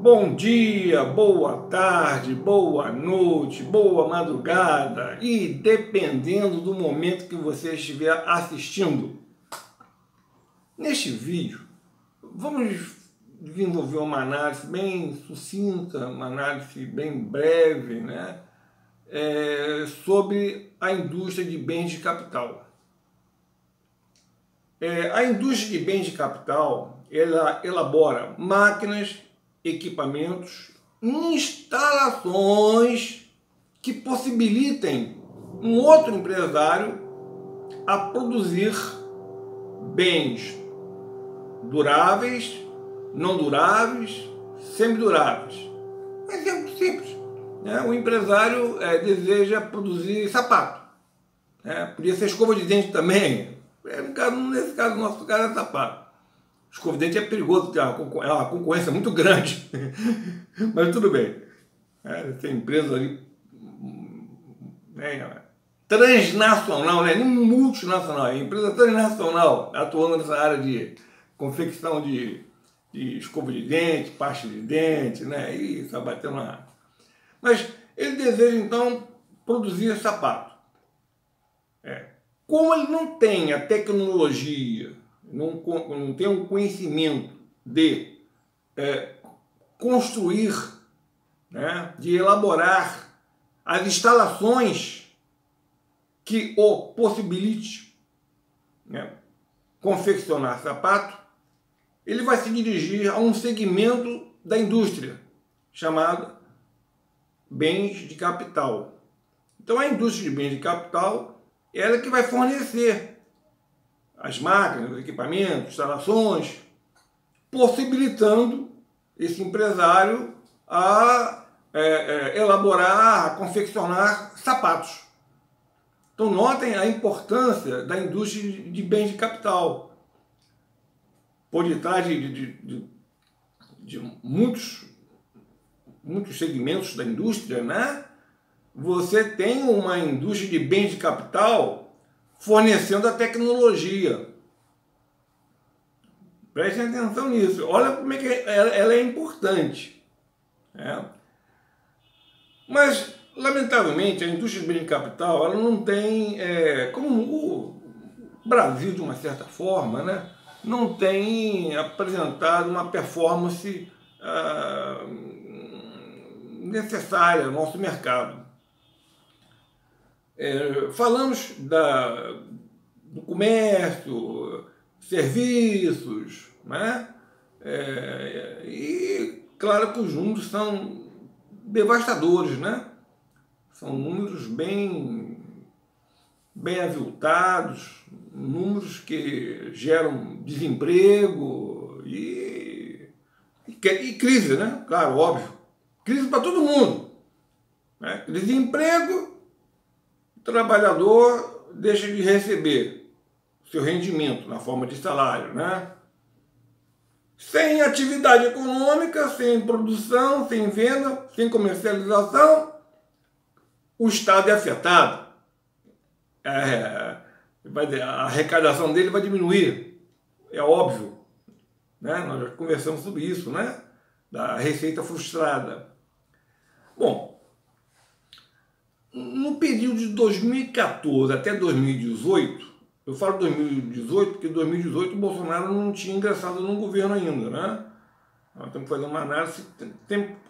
Bom dia, boa tarde, boa noite, boa madrugada e dependendo do momento que você estiver assistindo. Neste vídeo, vamos desenvolver uma análise bem sucinta, uma análise bem breve, né? Sobre a indústria de bens de capital. A indústria de bens de capital, ela elabora máquinas, equipamentos, instalações que possibilitem um outro empresário a produzir bens duráveis, não duráveis, semiduráveis. Um exemplo simples. O empresário deseja produzir sapato. Podia ser escova de dente também. Nesse caso, nosso caso é sapato. Escova de dente é perigoso, porque é uma concorrência muito grande. Mas tudo bem. Tem empresa ali transnacional, nem multinacional, é empresa transnacional atuando nessa área de confecção de escova de dente, pasta de dente, né? E está batendo na... Mas ele deseja, então, produzir sapato. Como ele não tem a tecnologia, não tem um conhecimento de construir, né, de elaborar as instalações que o possibilite, né, confeccionar sapato, ele vai se dirigir a um segmento da indústria chamado bens de capital. Então a indústria de bens de capital é ela que vai fornecer as máquinas, os equipamentos, instalações, possibilitando esse empresário a elaborar, a confeccionar sapatos. Então notem a importância da indústria de bens de capital. Por detrás de muitos segmentos da indústria, né? Você tem uma indústria de bens de capital fornecendo a tecnologia. Prestem atenção nisso. Olha como é que ela é importante. Mas, lamentavelmente, a indústria de bens de capital ela não tem, como o Brasil, de uma certa forma, né, não tem apresentado uma performance necessária ao nosso mercado. Falamos do comércio, serviços, né? E claro que os números são devastadores, né? São números bem aviltados, números que geram desemprego e crise, né? Claro, óbvio. Crise para todo mundo. Crise de emprego, o trabalhador deixa de receber seu rendimento na forma de salário, né? Sem atividade econômica, sem produção, sem venda, sem comercialização, o Estado é afetado. A arrecadação dele vai diminuir, é óbvio, né? Nós já conversamos sobre isso, né? Da receita frustrada. Bom, no período de 2014 até 2018, eu falo 2018 porque em 2018 o Bolsonaro não tinha ingressado no governo ainda, né? Nós temos que fazer uma análise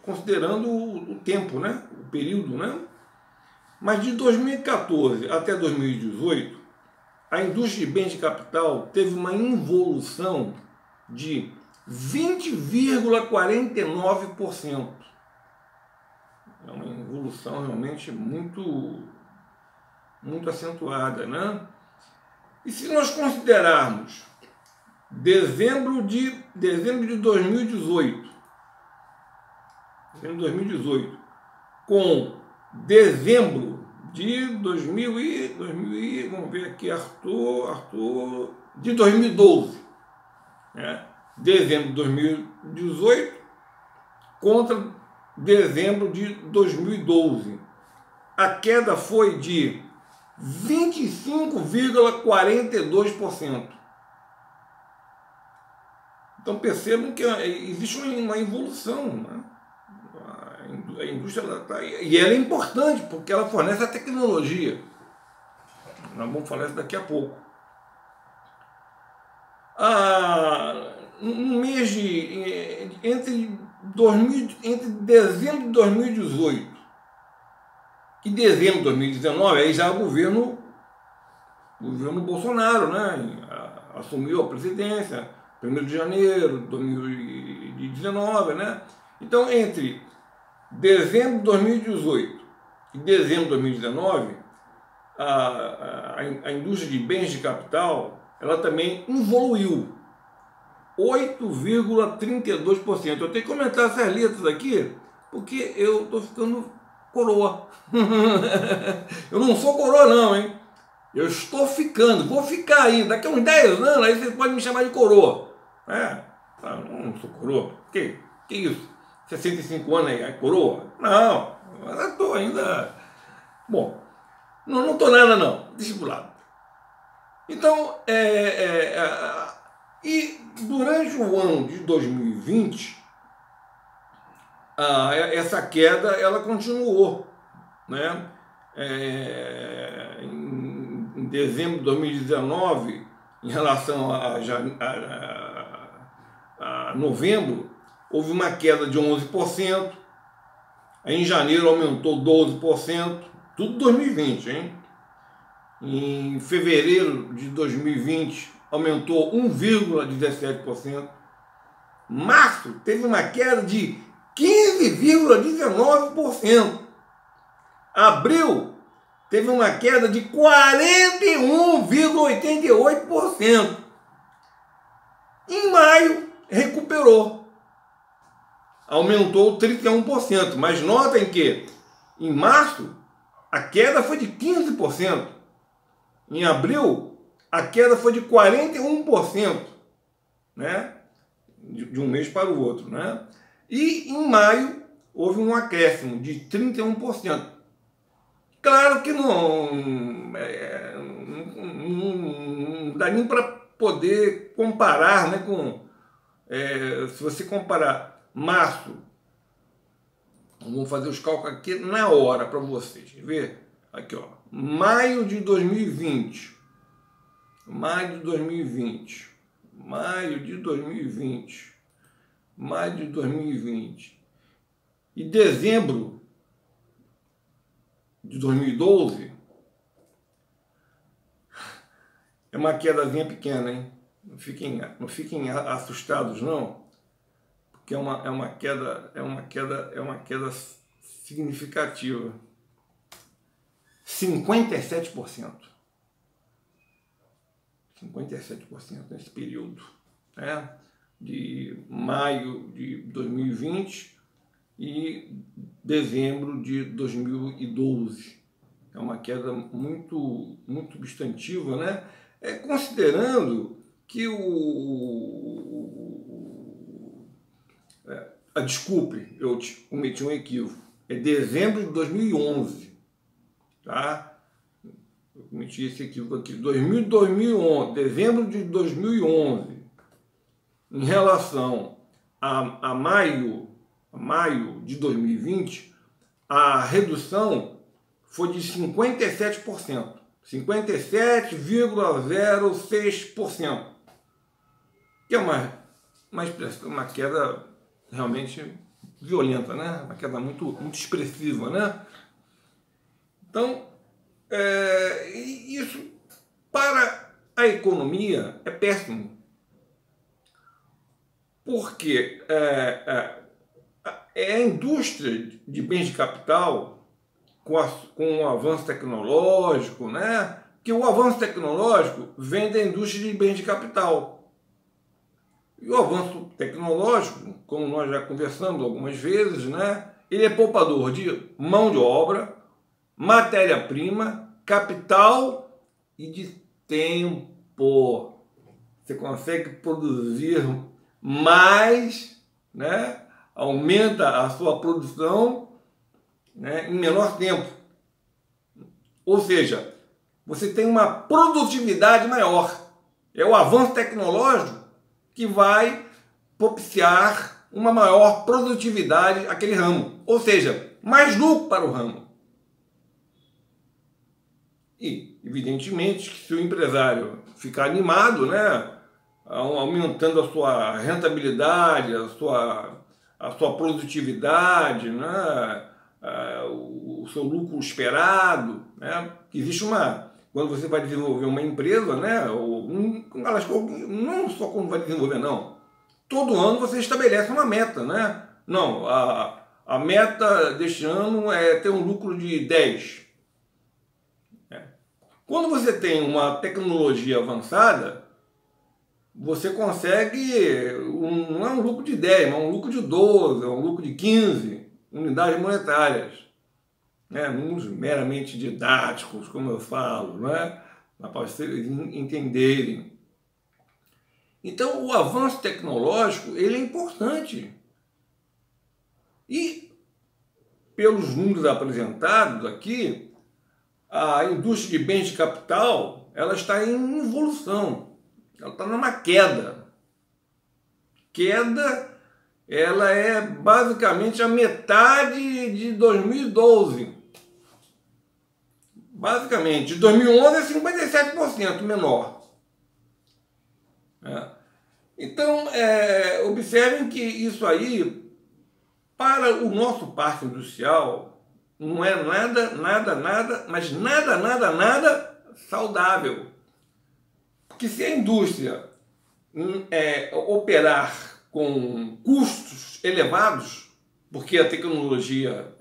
considerando o tempo, né? O período, né? Mas de 2014 até 2018, a indústria de bens de capital teve uma involução de 20,49%. É uma evolução realmente muito acentuada, né? E se nós considerarmos dezembro de 2018, com dezembro de 2000 vamos ver aqui, Arthur, de 2012, né? Dezembro de 2018 contra dezembro de 2012. A queda foi de 25,42%. Então percebam que existe uma evolução, né? A indústria e ela é importante porque ela fornece a tecnologia. Nós vamos falar isso daqui a pouco. No mês entre dezembro de 2018 e dezembro de 2019, aí já o governo Bolsonaro, né, assumiu a presidência, 1º de janeiro de 2019, né? Então, entre dezembro de 2018 e dezembro de 2019, a indústria de bens de capital, ela também evoluiu 8,32%. Eu tenho que comentar essas letras aqui, porque eu estou ficando coroa. Eu não sou coroa não, hein? Eu estou ficando, vou ficar ainda. Daqui a uns 10 anos, aí você pode me chamar de coroa. Não sou coroa. Que isso? 65 anos aí, é coroa? Não, eu estou ainda... Bom, não estou nada não, deixa pro lado. Então, e durante o ano de 2020, essa queda ela continuou, né? Em dezembro de 2019, em relação a novembro, houve uma queda de 11%, aí em janeiro aumentou 12%, tudo 2020, hein? Em fevereiro de 2020 aumentou 1,17%, março teve uma queda de 15,19%, abril teve uma queda de 41,88%. Em maio, recuperou, aumentou 31%. Mas notem que em março, a queda foi de 15%. Em abril, a queda foi de 41%, né? De um mês para o outro, né? E em maio, houve um acréscimo de 31%. Claro que não dá nem para poder comparar, né, se você comparar março, vamos fazer os cálculos aqui na hora para vocês, ver? Aqui, ó, maio de 2020, maio de 2020, maio de 2020, maio de 2020 e dezembro de 2012, é uma quedazinha pequena, hein? Não fiquem assustados, não, porque é uma queda significativa. 57%. 57% nesse período, né? De maio de 2020 e dezembro de 2012. É uma queda muito substantiva, né? Considerando que desculpe, eu cometi um equívoco. É dezembro de 2011, tá? Eu cometi esse equívoco aqui. 2011, dezembro de 2011, em relação a maio de 2020, a redução foi de 57%, 57,06%, que é uma queda realmente violenta, né? Uma queda muito expressiva, né? Então, isso para a economia é péssimo, porque a indústria de bens de capital, com o avanço tecnológico, né? Que o avanço tecnológico vem da indústria de bens de capital. E o avanço tecnológico, como nós já conversamos algumas vezes, né? Ele é poupador de mão de obra, matéria-prima, capital e de tempo. Você consegue produzir mais, né? Aumenta a sua produção, né, em menor tempo. Ou seja, você tem uma produtividade maior. É o avanço tecnológico que vai propiciar uma maior produtividade àquele ramo, ou seja, mais lucro para o ramo. E, evidentemente, que se o empresário ficar animado, né, aumentando a sua rentabilidade, a sua produtividade, né, o seu lucro esperado, né, existe quando você vai desenvolver uma empresa, né, não só quando vai desenvolver, não, todo ano você estabelece uma meta, né, não, a meta deste ano é ter um lucro de 10. Quando você tem uma tecnologia avançada, você consegue, não é um lucro de 10, mas um lucro de 12, é um lucro de 15 unidades monetárias. Né? Números meramente didáticos, como eu falo, né? Para vocês entenderem. Então, o avanço tecnológico ele é importante. E, pelos números apresentados aqui, a indústria de bens de capital ela está em evolução, ela está numa queda. Queda, ela é basicamente a metade de 2012. Basicamente, de 2011 é 57% menor. Então, observem que isso aí, para o nosso parque industrial, não é mas nada saudável. Porque se a indústria operar com custos elevados, porque a tecnologia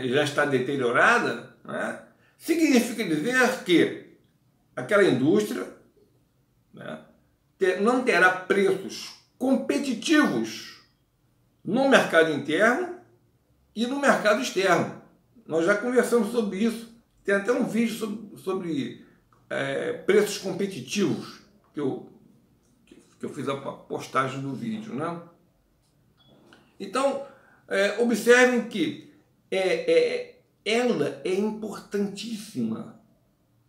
já está deteriorada, né, significa dizer que aquela indústria, né, não terá preços competitivos no mercado interno e no mercado externo. Nós já conversamos sobre isso. Tem até um vídeo sobre preços competitivos que eu fiz a postagem do vídeo, né? Então, observem que ela é importantíssima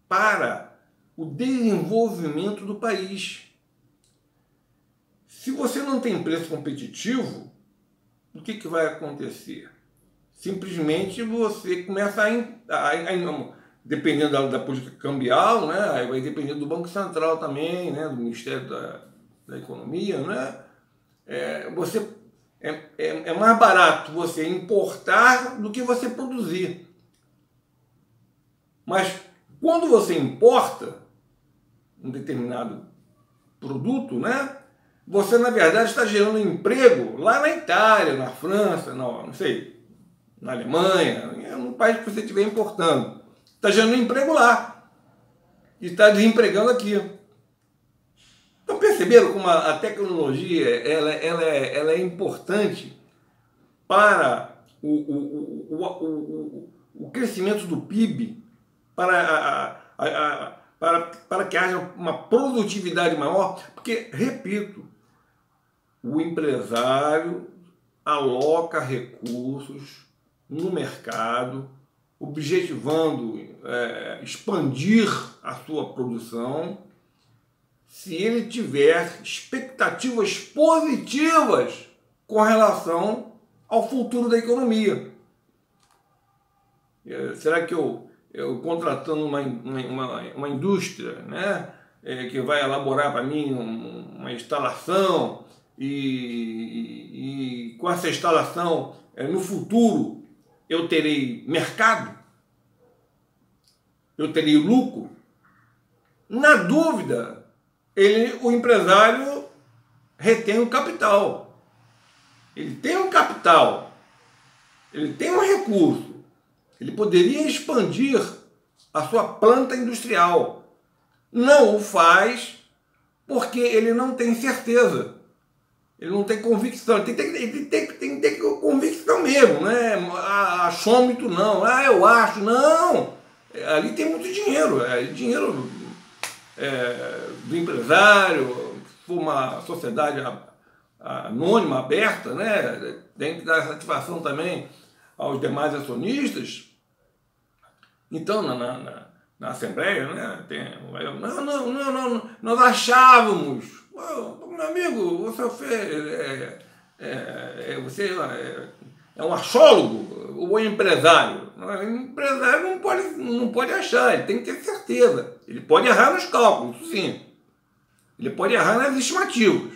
para o desenvolvimento do país. Se você não tem preço competitivo, o que vai acontecer? Simplesmente você começa dependendo da política cambial, né, vai depender do Banco Central também, né, do Ministério da Economia, né, é mais barato você importar do que você produzir. Mas quando você importa um determinado produto, né, você na verdade está gerando emprego lá na Itália, na França, não sei, na Alemanha, no país que você estiver importando. Está gerando emprego lá e está desempregando aqui. Então perceberam como a tecnologia ela é importante para o crescimento do PIB, para que haja uma produtividade maior, porque, repito, o empresário aloca recursos no mercado, objetivando expandir a sua produção, se ele tiver expectativas positivas com relação ao futuro da economia. Será que eu contratando uma indústria, né, que vai elaborar para mim uma instalação e com essa instalação, no futuro, eu terei mercado? Eu terei lucro? Na dúvida, o empresário retém o capital. Ele tem um capital, ele tem um recurso, ele poderia expandir a sua planta industrial. Não o faz porque ele não tem certeza. Ele não tem convicção, ele tem que ter convicção mesmo, né? Achômetro não, eu acho, não. Ali tem muito dinheiro, dinheiro do empresário, se for uma sociedade anônima, aberta, né? Tem que dar satisfação também aos demais acionistas. Então, na Assembleia, né? Nós achávamos, Meu amigo, você é um achólogo ou empresário? O empresário não pode achar, ele tem que ter certeza. Ele pode errar nos cálculos, sim. Ele pode errar nas estimativas.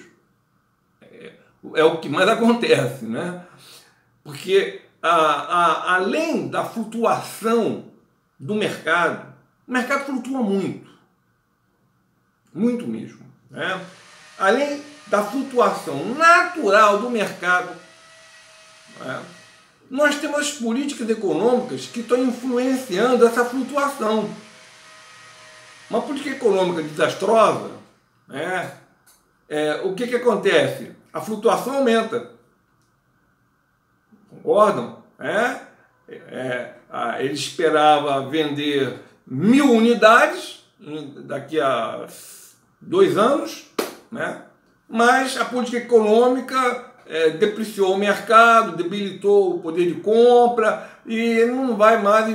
É o que mais acontece, né? Porque além da flutuação do mercado, o mercado flutua muito. Muito mesmo, né? Além da flutuação natural do mercado, né, nós temos as políticas econômicas que estão influenciando essa flutuação. Uma política econômica desastrosa, né, o que acontece? A flutuação aumenta. Concordam? Ele esperava vender 1000 unidades daqui a 2 anos, né? Mas a política econômica depreciou o mercado, debilitou o poder de compra e ele não vai mais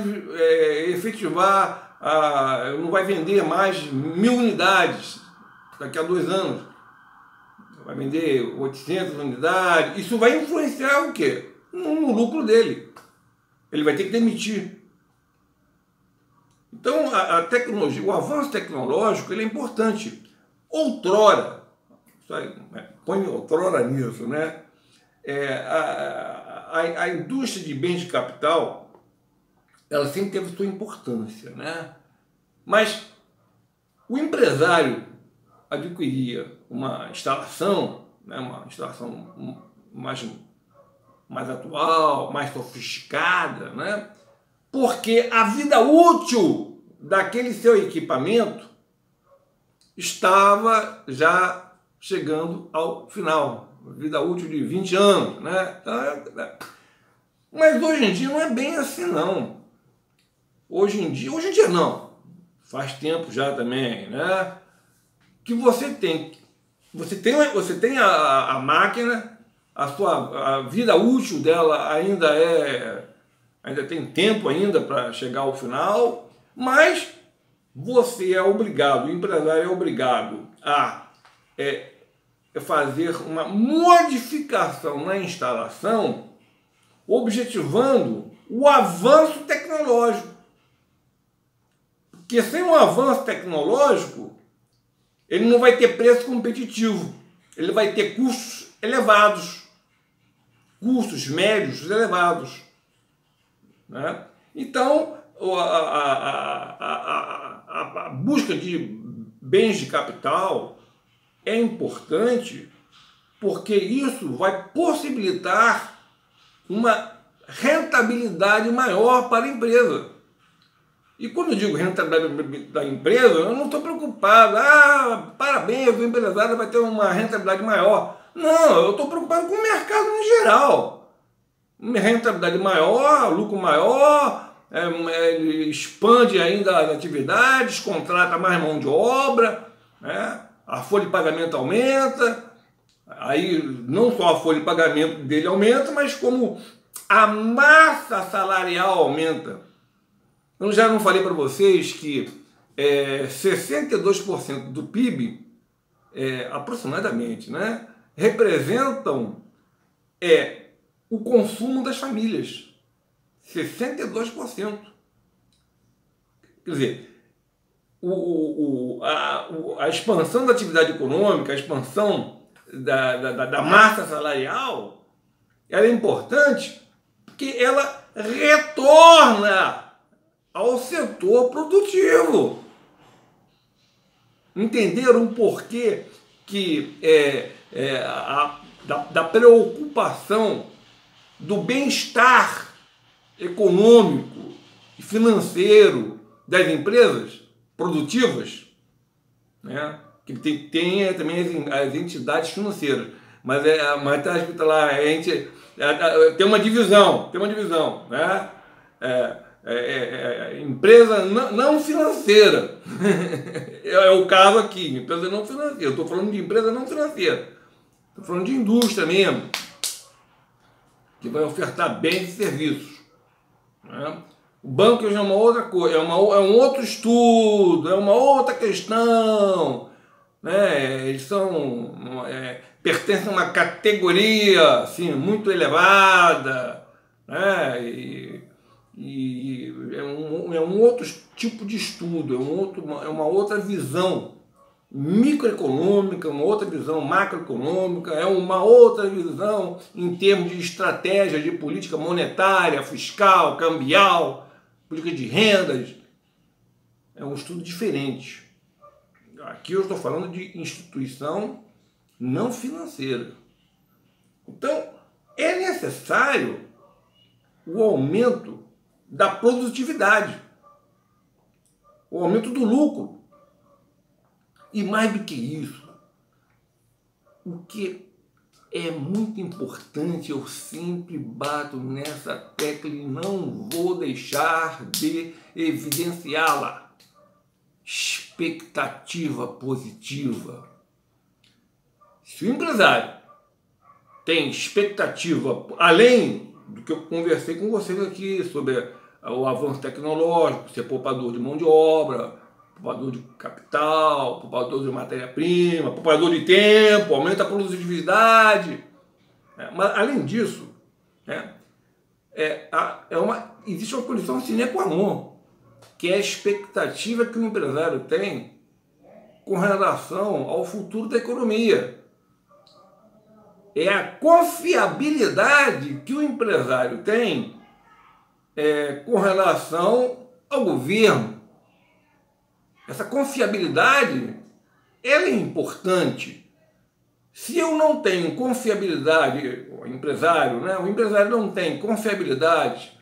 efetivar, não vai vender mais 1000 unidades daqui a 2 anos. Vai vender 800 unidades. Isso vai influenciar o quê? No lucro dele. Ele vai ter que demitir. Então, a tecnologia, o avanço tecnológico, ele é importante. Outrora, põe outrora nisso, né? A indústria de bens de capital, ela sempre teve sua importância, né? Mas o empresário adquiria uma instalação, né? Uma instalação mais atual, mais sofisticada, né? Porque a vida útil daquele seu equipamento estava já chegando ao final, vida útil de 20 anos, né? Mas hoje em dia não é bem assim, não. Hoje em dia não, faz tempo já também, né? Que você tem a máquina, a vida útil dela ainda tem tempo ainda para chegar ao final, mas você é obrigado, o empresário é obrigado a fazer uma modificação na instalação, objetivando o avanço tecnológico. Porque sem um avanço tecnológico, ele não vai ter preço competitivo, ele vai ter custos elevados, custos médios elevados, né? Então, a busca de bens de capital é importante porque isso vai possibilitar uma rentabilidade maior para a empresa. E quando eu digo rentabilidade da empresa, eu não estou preocupado, parabéns, o empresário vai ter uma rentabilidade maior. Não, eu estou preocupado com o mercado em geral. Rentabilidade maior, lucro maior, ele expande ainda as atividades, contrata mais mão de obra, né? A folha de pagamento aumenta, aí não só a folha de pagamento dele aumenta, mas como a massa salarial aumenta. Eu já não falei para vocês que 62% do PIB, aproximadamente, né, representam o consumo das famílias. 62%. Quer dizer, a expansão da atividade econômica, a expansão da massa salarial, ela é importante porque ela retorna ao setor produtivo. Entenderam o porquê que da preocupação do bem-estar econômico e financeiro das empresas produtivas, né? Que tem também as entidades financeiras, mas está escrito lá, tem uma divisão, né? Empresa não financeira. É o caso aqui, empresa não financeira. Eu estou falando de empresa não financeira. Estou falando de indústria mesmo, que vai ofertar bens e serviços, né? O banco já é uma outra coisa, é um outro estudo, é uma outra questão. né? Eles pertencem a uma categoria assim, muito elevada, né? E é um outro tipo de estudo, é uma outra visão microeconômica, uma outra visão macroeconômica, é uma outra visão em termos de estratégia de política monetária, fiscal, cambial, política de rendas. É um estudo diferente. Aqui eu estou falando de instituição não financeira. Então, é necessário o aumento da produtividade, o aumento do lucro. E mais do que isso, o que é muito importante, eu sempre bato nessa tecla e não vou deixar de evidenciá-la: expectativa positiva. Se o empresário tem expectativa, além do que eu conversei com vocês aqui sobre o avanço tecnológico, ser poupador de mão de obra, poupador de capital, poupador de matéria-prima, poupador de tempo, aumenta a produtividade. Mas, além disso, existe uma condição sine qua non, que é a expectativa que o empresário tem com relação ao futuro da economia. É a confiabilidade que o empresário tem com relação ao governo. Essa confiabilidade, ela é importante. Se eu não tenho confiabilidade, o empresário não tem confiabilidade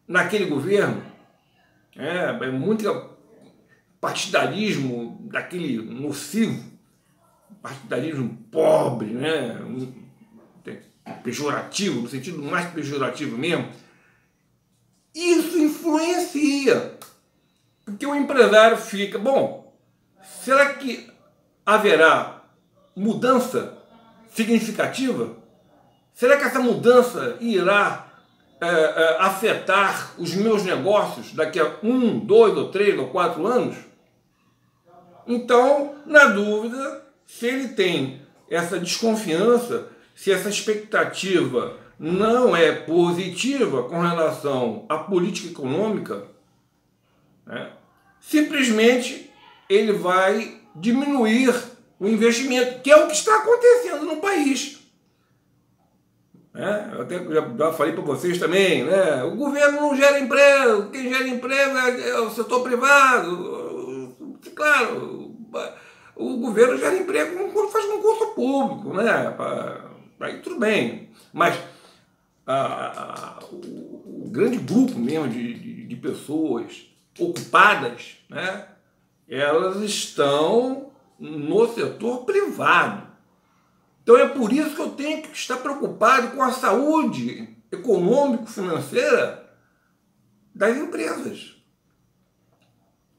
naquele governo, é muito partidarismo daquele nocivo, partidarismo pobre, né? Pejorativo, no sentido mais pejorativo mesmo, isso influencia. Porque o empresário fica, bom, será que haverá mudança significativa? Será que essa mudança irá afetar os meus negócios daqui a 1, 2 ou 3 ou 4 anos? Então, na dúvida, se ele tem essa desconfiança, se essa expectativa não é positiva com relação à política econômica, simplesmente ele vai diminuir o investimento, que é o que está acontecendo no país. Eu até já falei para vocês também, né? O governo não gera emprego, quem gera emprego é o setor privado. Claro, o governo gera emprego quando faz concurso público, né? Aí tudo bem, mas o grande grupo mesmo de pessoas ocupadas, né? Elas estão no setor privado. Então é por isso que eu tenho que estar preocupado com a saúde econômico-financeira das empresas.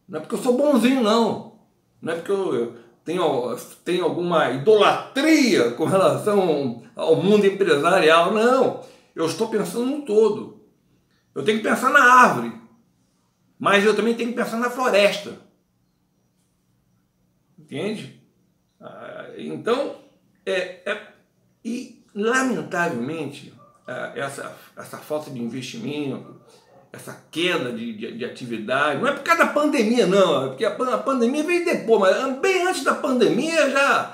Não é porque eu sou bonzinho, não. Não é porque eu tenho alguma idolatria com relação ao mundo empresarial. Não. Eu estou pensando no todo. Eu tenho que pensar na árvore, mas eu também tenho que pensar na floresta. Entende? Então, e lamentavelmente, essa falta de investimento, essa queda de atividade, não é por causa da pandemia, não, é porque a pandemia veio depois, mas bem antes da pandemia já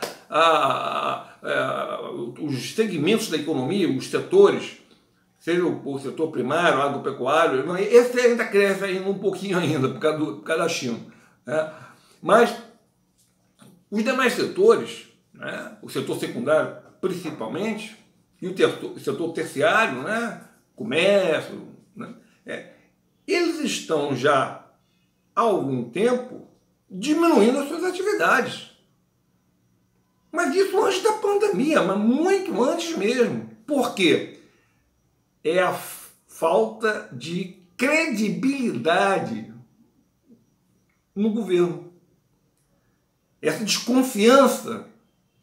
os segmentos da economia, os setores, seja o setor primário, agropecuário, esse ainda cresce ainda um pouquinho ainda, por causa da China. Mas os demais setores, o setor secundário principalmente, e o setor terciário, comércio, eles estão já há algum tempo diminuindo as suas atividades. Mas isso antes da pandemia, mas muito antes mesmo. Por quê? É a falta de credibilidade no governo. Essa desconfiança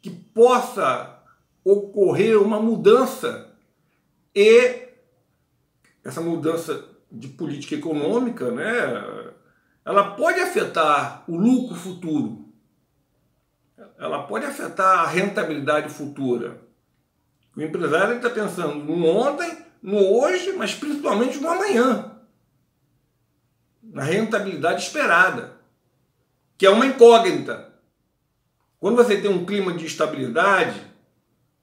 que possa ocorrer uma mudança, e essa mudança de política econômica, ela pode afetar o lucro futuro. ela pode afetar a rentabilidade futura. O empresário está pensando no ontem, no hoje, mas principalmente no amanhã. Na rentabilidade esperada, que é uma incógnita. Quando você tem um clima de estabilidade,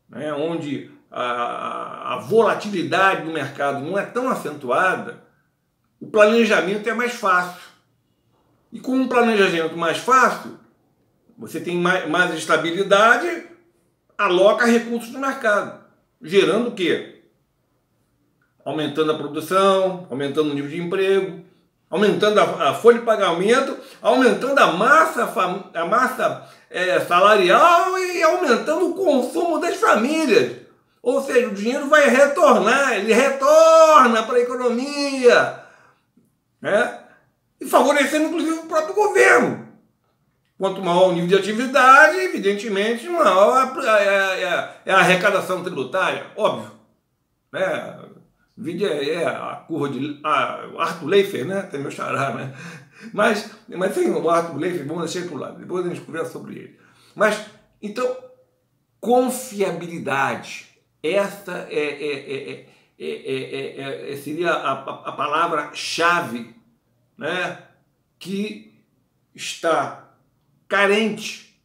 né, onde a volatilidade do mercado não é tão acentuada, o planejamento é mais fácil. E com um planejamento mais fácil, você tem mais estabilidade, aloca recursos no mercado, gerando o quê? Aumentando a produção, aumentando o nível de emprego, aumentando a folha de pagamento, aumentando a massa salarial e aumentando o consumo das famílias. Ou seja, o dinheiro vai retornar, ele retorna para a economia, né? E favorecendo inclusive o próprio governo. Quanto maior o nível de atividade, evidentemente, maior é a arrecadação tributária, óbvio. Né? O vídeo é a curva de Arthur Laffer, né? Tem meu xará, né? Mas tem o Arthur Laffer, vamos deixar ele para o lado, depois a gente conversa sobre ele. Mas, então, confiabilidade, essa seria a palavra-chave, né? Que está carente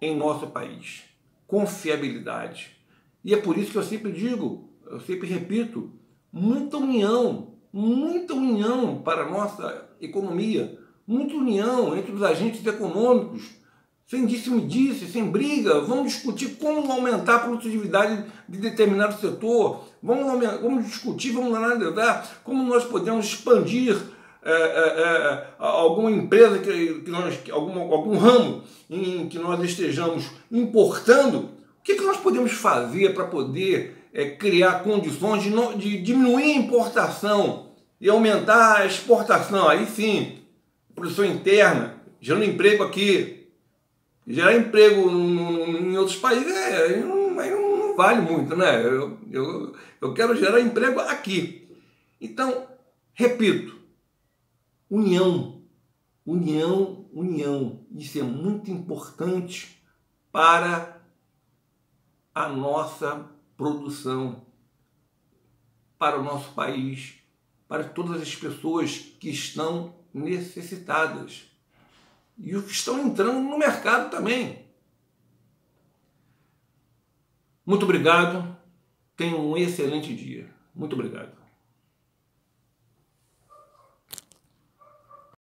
em nosso país. Confiabilidade. E é por isso que eu sempre digo, eu sempre repito, muita união para a nossa economia, muita união entre os agentes econômicos, sem disse-me-disse, sem briga. Vamos discutir como aumentar a produtividade de determinado setor, vamos discutir, vamos analisar como nós podemos expandir alguma empresa, algum ramo em que nós estejamos importando. O que nós podemos fazer para poder criar condições de diminuir a importação e aumentar a exportação? Aí sim, produção interna, gerando emprego aqui. Gerar emprego em outros países aí não vale muito, né? Eu quero gerar emprego aqui. Então, repito, união. Isso é muito importante para a nossa produção, para o nosso país, para todas as pessoas que estão necessitadas e os que estão entrando no mercado também. Muito obrigado, tenha um excelente dia. Muito obrigado.